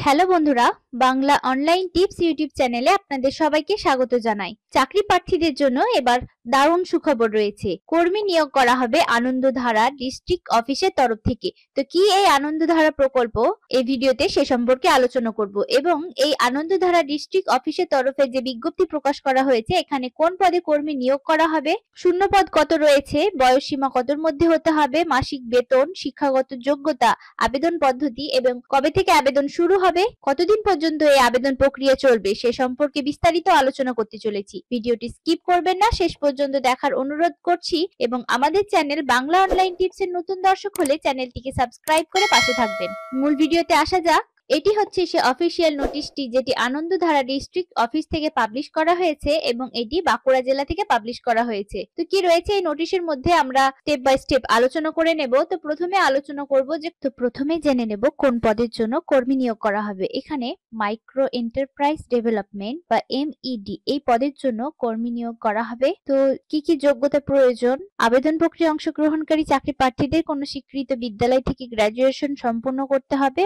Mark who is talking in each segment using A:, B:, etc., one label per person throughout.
A: Hello বন্ধুরা, Bangla online tips YouTube চ্যানেলে আপনাদের সবাইকে স্বাগত জানাই। চাকরি প্রার্থীদের জন্য এবার দারুণ সুখবর রয়েছে। কর্মী নিয়োগ করা হবে আনন্দধারা ডিস্ট্রিক্ট অফিসের তরফ থেকে। তো কি এই আনন্দধারা প্রকল্প, এই ভিডিওতে সে সম্পর্কে আলোচনা করব এবং এই আনন্দধারা ডিস্ট্রিক্ট অফিসের তরফে যে বিজ্ঞপ্তি প্রকাশ করা হয়েছে, এখানে কোন পদে কর্মী নিয়োগ করা হবে, শূন্য পদ কত রয়েছে, বয়সসীমা কতর মধ্যে হতে হবে, মাসিক বেতন, শিক্ষাগত যোগ্যতা, আবেদন পদ্ধতি এবং কবে থেকে আবেদন শুরু হবে, কতদিন পর্যন্ত এই আবেদন প্রক্রিয়া চলবে সে সম্পর্কে বিস্তারিত আলোচনা করতে চলেছি। ভিডিওটি স্কিপ করবেন না, শেষ পর্যন্ত দেখার অনুরোধ করছি এবং আমাদের চ্যানেল বাংলা অনলাইন টিপস এর নতুন দর্শক হলে চ্যানেলটিকে সাবস্ক্রাইব করে পাশে থাকবেন। মূল ভিডিওতে আসা যাক। এটি হচ্ছে সে অফিসিয়াল নোটিশটি যেটি আনন্দধারা ডিস্ট্রিক্ট অফিস থেকে পাবলিশ করা হয়েছে এবং এটি বাঁকুড়া জেলা থেকে পাবলিশ করা হয়েছে। তো কি রয়েছে এই নোটিশের মধ্যে আমরা স্টেপ বাই স্টেপ আলোচনা করে নেব। তো প্রথমে আলোচনা করব যে প্রথমে জেনে নেব কোন পদের জন্য কর্মী নিয়োগ করা হবে। এখানে মাইক্রো এন্টারপ্রাইজ ডেভেলপমেন্ট বা MED এই পদের জন্য কর্মী নিয়োগ করা হবে। তো কি কি যোগ্যতা প্রয়োজন? আবেদন প্রক্রিয়ায় অংশগ্রহণকারী চাকরি প্রার্থীদের কোনো স্বীকৃত বিদ্যালয় থেকে গ্রাজুয়েশন সম্পন্ন করতে হবে।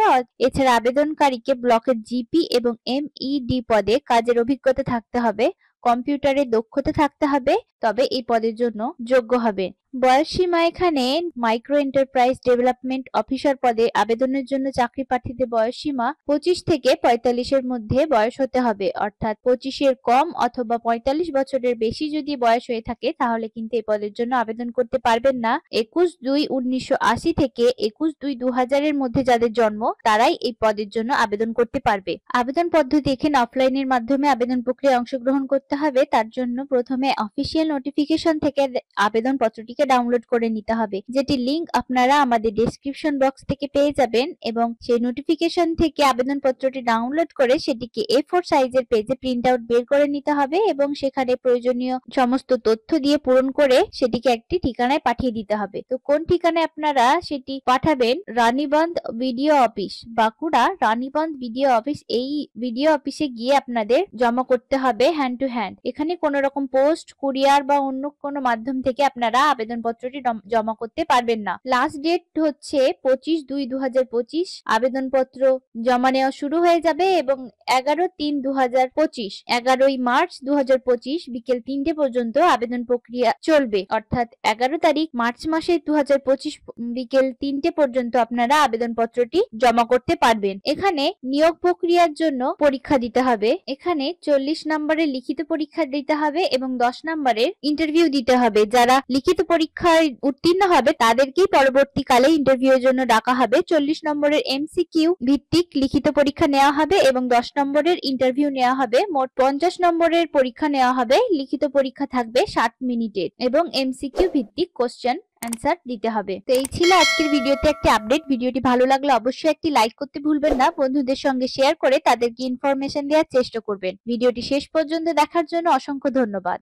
A: এছাড়া আবেদনকারীকে ব্লকের জিপি এবং MED পদে কাজের অভিজ্ঞতা থাকতে হবে, কম্পিউটারে দক্ষতা থাকতে হবে, তবে এই পদের জন্য যোগ্য হবে। বয়সসীমা এখানে মাইক্রো এন্টারপ্রাইজ ডেভেলপমেন্ট অফিসার পদে আবেদনের জন্য চাকরি প্রার্থীদের বয়সসীমা 25 থেকে 45 এর মধ্যে বয়স হতে হবে, অর্থাৎ 25 এর কম অথবা 45 বছরের বেশি যদি বয়স হয়ে থাকে তাহলে কিন্তু এই পদের জন্য আবেদন করতে পারবেন না। 21/2/1980 থেকে 21/2/2000 এর মধ্যে যাদের জন্ম তারাই এই পদের জন্য আবেদন করতে পারবে। আবেদন পদ্ধতি এখানে অফলাইনের মাধ্যমে আবেদন প্রক্রিয়ায় অংশগ্রহণ করতে হবে। তার জন্য প্রথমে অফিসিয়াল নোটিফিকেশন থেকে আবেদন পত্রটি ডাউনলোড করে নিতে হবে, যেটি লিংক আপনারা আমাদের ডেসক্রিপশন বক্স থেকে পেয়ে যাবেন এবং সেই নোটিফিকেশন থেকে আবেদন পত্রটি ডাউনলোড করে সেটিকে A4 সাইজের পেজে প্রিন্ট আউট বের করে নিতে হবে এবং সেখানে প্রয়োজনীয় সমস্ত তথ্য দিয়ে পূরণ করে সেটিকে একটি ঠিকানায় পাঠিয়ে দিতে হবে। তো কোন ঠিকানায় আপনারা সেটি পাঠাবেন? Ranibandh BDO office, Bankura Ranibandh BDO office. এই বিডিও অফিসে গিয়ে আপনাদের জমা করতে হবে হ্যান্ড টু হ্যান্ড। এখানে কোনো রকম পোস্ট, কুরিয়ার বা অন্য কোনো মাধ্যম থেকে আপনারা আবেদনপত্রটি জমা করতে পারবেন না। লাস্ট ডেট হচ্ছে 25/2/2025। আবেদনপত্র জমা নেওয়া শুরু হয়ে যাবে এবং 11/3/2025, 11ই মার্চ 2025 বিকেল 3টে পর্যন্ত আবেদন প্রক্রিয়া চলবে, অর্থাৎ 11 তারিখ মার্চ মাসের 2025 বিকেল 3টে পর্যন্ত আপনারা আবেদনপত্রটি জমা করতে পারবেন। এখানে নিয়োগ প্রক্রিয়ার জন্য পরীক্ষা দিতে হবে। এখানে 40 নম্বরের লিখিত পরীক্ষা দিতে হবে এবং 10 নম্বরের ইন্টারভিউ দিতে হবে। যারা লিখিত পরীক্ষায় উত্তীর্ণ হবে তাদেরকেই পরবর্তীকালে ইন্টারভিউর জন্য ডাকা হবে। 40 নম্বরের MCQ ভিত্তিক লিখিত পরীক্ষা নেওয়া হবে এবং 10 নম্বরের ইন্টারভিউ নেওয়া হবে। মোট 50 নম্বরের পরীক্ষা নেওয়া হবে। লিখিত পরীক্ষা থাকবে 60 মিনিটের এবং MCQ ভিত্তিক কোশ্চেন অ্যান্সার দিতে হবে। তো এই ছিল আজকের ভিডিওতে একটি আপডেট। ভিডিওটি ভালো লাগলে অবশ্যই একটি লাইক করতে ভুলবেন না। বন্ধুদের সঙ্গে শেয়ার করে তাদেরকে ইনফরমেশন দেওয়ার চেষ্টা করবেন। ভিডিওটি শেষ পর্যন্ত দেখার জন্য অসংখ্য ধন্যবাদ।